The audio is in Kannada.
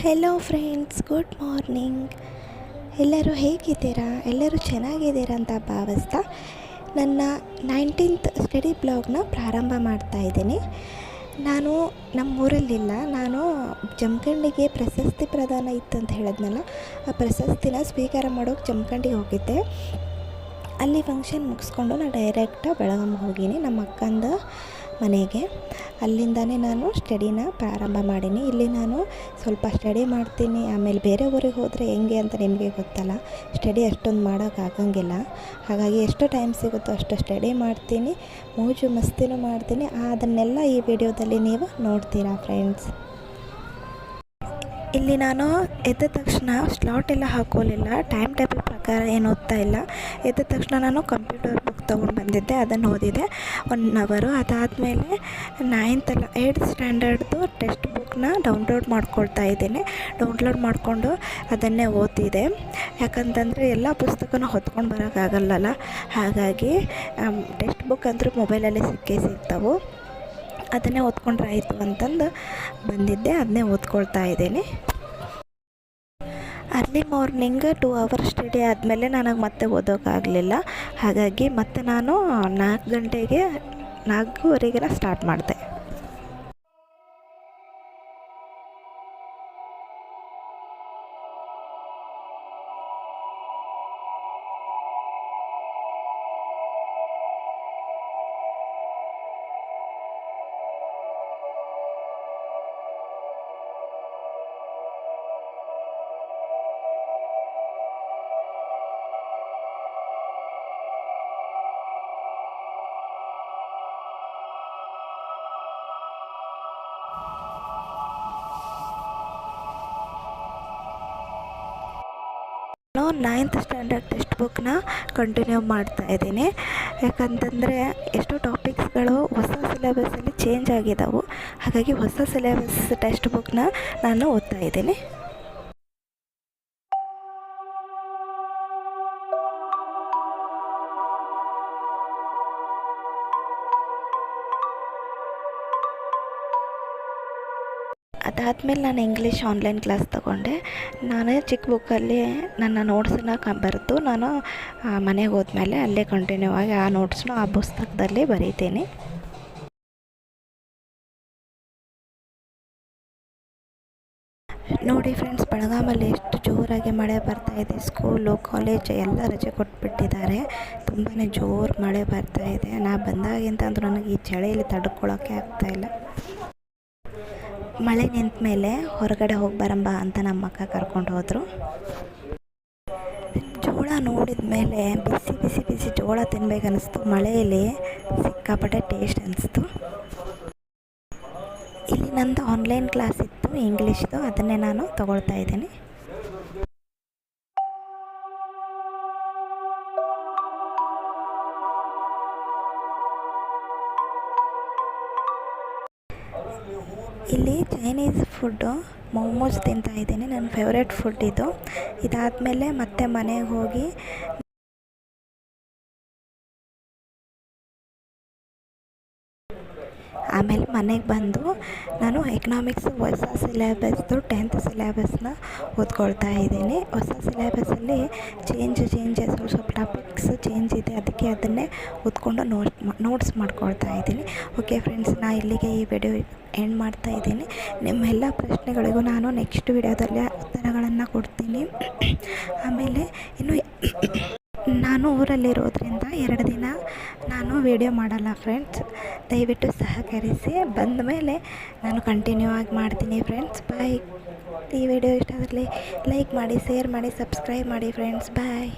Hello friends, good morning. ಎಲ್ಲರೂ ಹೇಗಿದ್ದೀರಾ? ಎಲ್ಲರೂ ಚೆನ್ನಾಗಿದ್ದೀರಾ ಅಂತ ಭಾವಿಸ್ತಾ ನನ್ನ 19th ಸ್ಟಡಿ ಬ್ಲಾಗ್ನ ಪ್ರಾರಂಭ ಮಾಡ್ತಾಯಿದ್ದೀನಿ. ನಾನು ನಮ್ಮೂರಲ್ಲಿಲ್ಲ, ನಾನು ಜಮಖಂಡಿಗೆ ಪ್ರಶಸ್ತಿ ಪ್ರದಾನ ಇತ್ತಂತ ಹೇಳಿದ್ನಲ್ಲ, ಆ ಪ್ರಶಸ್ತಿನ ಸ್ವೀಕಾರ ಮಾಡೋಕ್ಕೆ ಜಮಖಂಡಿಗೆ ಹೋಗಿದ್ದೆ. ಅಲ್ಲಿ ಫಂಕ್ಷನ್ ಮುಗಿಸ್ಕೊಂಡು ನಾನು ಡೈರೆಕ್ಟಾಗಿ ಬೆಳಗಾಂ ಹೋಗೀನಿ ನಮ್ಮ ಅಕ್ಕಂದ ಮನೆಗೆ. ಅಲ್ಲಿಂದನೇ ನಾನು ಸ್ಟಡಿನ ಪ್ರಾರಂಭ ಮಾಡೀನಿ. ಇಲ್ಲಿ ನಾನು ಸ್ವಲ್ಪ ಸ್ಟಡಿ ಮಾಡ್ತೀನಿ, ಆಮೇಲೆ ಬೇರೆ ಊರಿಗೆ ಹೋದರೆ ಹೆಂಗೆ ಅಂತ ನಿಮಗೆ ಗೊತ್ತಲ್ಲ, ಸ್ಟಡಿ ಅಷ್ಟೊಂದು ಮಾಡೋಕ್ಕಾಗಂಗಿಲ್ಲ. ಹಾಗಾಗಿ ಎಷ್ಟು ಟೈಮ್ ಸಿಗುತ್ತೋ ಅಷ್ಟು ಸ್ಟಡಿ ಮಾಡ್ತೀನಿ, ಮೋಜು ಮಸ್ತಿನೂ ಮಾಡ್ತೀನಿ. ಅದನ್ನೆಲ್ಲ ಈ ವಿಡಿಯೋದಲ್ಲಿ ನೀವು ನೋಡ್ತೀರಾ ಫ್ರೆಂಡ್ಸ್. ಇಲ್ಲಿ ನಾನು ಎದ್ದ ತಕ್ಷಣ ಸ್ಲಾಟ್ ಎಲ್ಲ ಹಾಕೋಲಿಲ್ಲ, ಟೈಮ್ ಟೇಬಲ್ ಪ್ರಕಾರ ಏನು ಓದ್ತಾ ಇಲ್ಲ. ಎದ್ದ ತಕ್ಷಣ ನಾನು ಕಂಪ್ಯೂಟರ್ ಬುಕ್ ತೊಗೊಂಡು ಬಂದಿದ್ದೆ, ಅದನ್ನು ಓದಿದೆ 1 ಅವರು. ಅದಾದಮೇಲೆ 8th ಸ್ಟ್ಯಾಂಡರ್ಡ್ದು ಟೆಕ್ಸ್ಟ್ ಬುಕ್ನ ಡೌನ್ಲೋಡ್ ಮಾಡ್ಕೊಳ್ತಾ ಇದ್ದೀನಿ. ಡೌನ್ಲೋಡ್ ಮಾಡಿಕೊಂಡು ಅದನ್ನೇ ಓದಿದೆ. ಯಾಕಂತಂದರೆ ಎಲ್ಲ ಪುಸ್ತಕನೂ ಹೊತ್ಕೊಂಡು ಬರೋಕ್ಕಾಗಲ್ಲಲ್ಲ, ಹಾಗಾಗಿ ಟೆಕ್ಸ್ಟ್ ಬುಕ್ ಅಂದರೆ ಮೊಬೈಲಲ್ಲೇ ಸಿಗ್ತಾವೆ, ಅದನ್ನೇ ಓದ್ಕೊಂಡ್ರೆ ಆಯಿತು ಅಂತಂದು ಬಂದಿದ್ದೆ, ಅದನ್ನೇ ಓದ್ಕೊಳ್ತಾ ಇದ್ದೀನಿ. ಅರ್ಲಿ ಮಾರ್ನಿಂಗ್ 2 ಅವರ್ ಸ್ಟಡಿ ಆದಮೇಲೆ ನನಗೆ ಮತ್ತೆ ಓದೋಕ್ಕಾಗಲಿಲ್ಲ. ಹಾಗಾಗಿ ಮತ್ತೆ ನಾನು 4:45 ಸ್ಟಾರ್ಟ್ ಮಾಡಿದೆ. ನಾನು 9th ಸ್ಟ್ಯಾಂಡರ್ಡ್ ಟೆಕ್ಸ್ಟ್ ಬುಕ್ನ ಕಂಟಿನ್ಯೂ ಮಾಡ್ತಾ ಇದ್ದೀನಿ. ಯಾಕಂತಂದರೆ ಎಷ್ಟೋ ಟಾಪಿಕ್ಸ್ಗಳು ಹೊಸ ಸಿಲೆಬಸ್ಸಲ್ಲಿ ಚೇಂಜ್ ಆಗಿದ್ದಾವೆ, ಹಾಗಾಗಿ ಹೊಸ ಸಿಲೆಬಸ್ ಟೆಕ್ಸ್ಟ್ ಬುಕ್ನ ನಾನು ಓದ್ತಾ ಇದ್ದೀನಿ. ಅದಾದಮೇಲೆ ನಾನು ಇಂಗ್ಲೀಷ್ ಆನ್ಲೈನ್ ಕ್ಲಾಸ್ ತೊಗೊಂಡೆ. ನಾನು ಚಿಕ್ಕ ಬುಕ್ಕಲ್ಲಿ ನನ್ನ ನೋಟ್ಸನ್ನ ಬರೆದು ನಾನು ಮನೆಗೆ ಹೋದ್ಮೇಲೆ ಅಲ್ಲೇ ಕಂಟಿನ್ಯೂ ಆಗಿ ಆ ನೋಟ್ಸ್ನು ಆ ಪುಸ್ತಕದಲ್ಲಿ ಬರೀತೀನಿ. ನೋಡಿ ಫ್ರೆಂಡ್ಸ್, ಬೆಳಗಾಮಲ್ಲಿ ಎಷ್ಟು ಜೋರಾಗಿ ಮಳೆ ಬರ್ತಾಯಿದೆ. ಸ್ಕೂಲು ಕಾಲೇಜ್ ಎಲ್ಲ ರಜೆ ಕೊಟ್ಬಿಟ್ಟಿದ್ದಾರೆ, ತುಂಬಾ ಜೋರು ಮಳೆ ಬರ್ತಾಯಿದೆ. ನಾ ಬಂದಾಗಿಂತ ಅಂದರೂ ನನಗೆ ಈ ಚಳಿಯಲ್ಲಿ ತಡ್ಕೊಳ್ಳೋಕ್ಕೆ ಆಗ್ತಾಯಿಲ್ಲ. ಮಳೆ ನಿಂತ ಮೇಲೆ ಹೊರಗಡೆ ಹೋಗಿ ಬರಂಬ ಅಂತ ನಮ್ಮ ಅಕ್ಕ ಕರ್ಕೊಂಡು ಹೋದರು. ಜೋಳ ನೋಡಿದ ಮೇಲೆ ಬಿಸಿ ಬಿಸಿ ಬಿಸಿ ಜೋಳ ತಿನ್ಬೇಕನ್ನಿಸ್ತು. ಮಳೆಯಲ್ಲಿ ಸಿಕ್ಕಾಪಟ್ಟೆ ಟೇಸ್ಟ್ ಅನಿಸ್ತು. ಇಲ್ಲಿ ನಂದು ಆನ್ಲೈನ್ ಕ್ಲಾಸ್ ಇತ್ತು ಇಂಗ್ಲೀಷ್ದು, ಅದನ್ನೇ ನಾನು ತಗೊಳ್ತಾ ಇದ್ದೀನಿ. ಇಲ್ಲಿ ಚೈನೀಸ್ ಫುಡ್ಡು ಮೋಮೋಸ್ ತಿಂತಾ ಇದ್ದೀನಿ, ನನ್ನ ಫೇವ್ರೆಟ್ ಫುಡ್ ಇದು. ಇದಾದಮೇಲೆ ಮತ್ತೆ ಮನೆಗೆ ಹೋಗಿ ಆಮೇಲೆ ಮನೆಗೆ ಬಂದು ನಾನು ಎಕನಾಮಿಕ್ಸ್ ಹೊಸ ಸಿಲೆಬಸ್ದು 10th ಸಿಲೆಬಸ್ನ ಓದ್ಕೊಳ್ತಾ ಇದ್ದೀನಿ. ಹೊಸ ಸಿಲೆಬಸ್ಸಲ್ಲಿ ಚೇಂಜಸ್ ಸ್ವಲ್ಪ ಟಾಪಿಕ್ಸ್ ಚೇಂಜ್ ಇದೆ, ಅದಕ್ಕೆ ಅದನ್ನೇ ಓದ್ಕೊಂಡು ನೋಟ್ಸ್ ಮಾಡ್ಕೊಳ್ತಾ ಇದ್ದೀನಿ. ಓಕೆ ಫ್ರೆಂಡ್ಸ್, ನಾನು ಇಲ್ಲಿಗೆ ಈ ವಿಡಿಯೋ ಎಂಡ್ ಮಾಡ್ತಾ ಇದ್ದೀನಿ. ನಿಮ್ಮೆಲ್ಲ ಪ್ರಶ್ನೆಗಳಿಗೂ ನಾನು ನೆಕ್ಸ್ಟ್ ವಿಡಿಯೋದಲ್ಲಿ ಉತ್ತರಗಳನ್ನು ಕೊಡ್ತೀನಿ. ಆಮೇಲೆ ಇನ್ನು ನಾನು ಊರಲ್ಲಿರೋದ್ರಿಂದ 2 ದಿನ ನಾನು ವಿಡಿಯೋ ಮಾಡಲ್ಲ ಫ್ರೆಂಡ್ಸ್, ದಯವಿಟ್ಟು ಸಹಕರಿಸಿ. ಬಂದ ಮೇಲೆ ನಾನು ಕಂಟಿನ್ಯೂ ಆಗಿ ಮಾಡ್ತೀನಿ ಫ್ರೆಂಡ್ಸ್. ಬಾಯ್. ಈ ವಿಡಿಯೋ ಇಷ್ಟ ಆದರೆ ಲೈಕ್ ಮಾಡಿ, ಶೇರ್ ಮಾಡಿ, ಸಬ್ಸ್ಕ್ರೈಬ್ ಮಾಡಿ ಫ್ರೆಂಡ್ಸ್. ಬಾಯ್.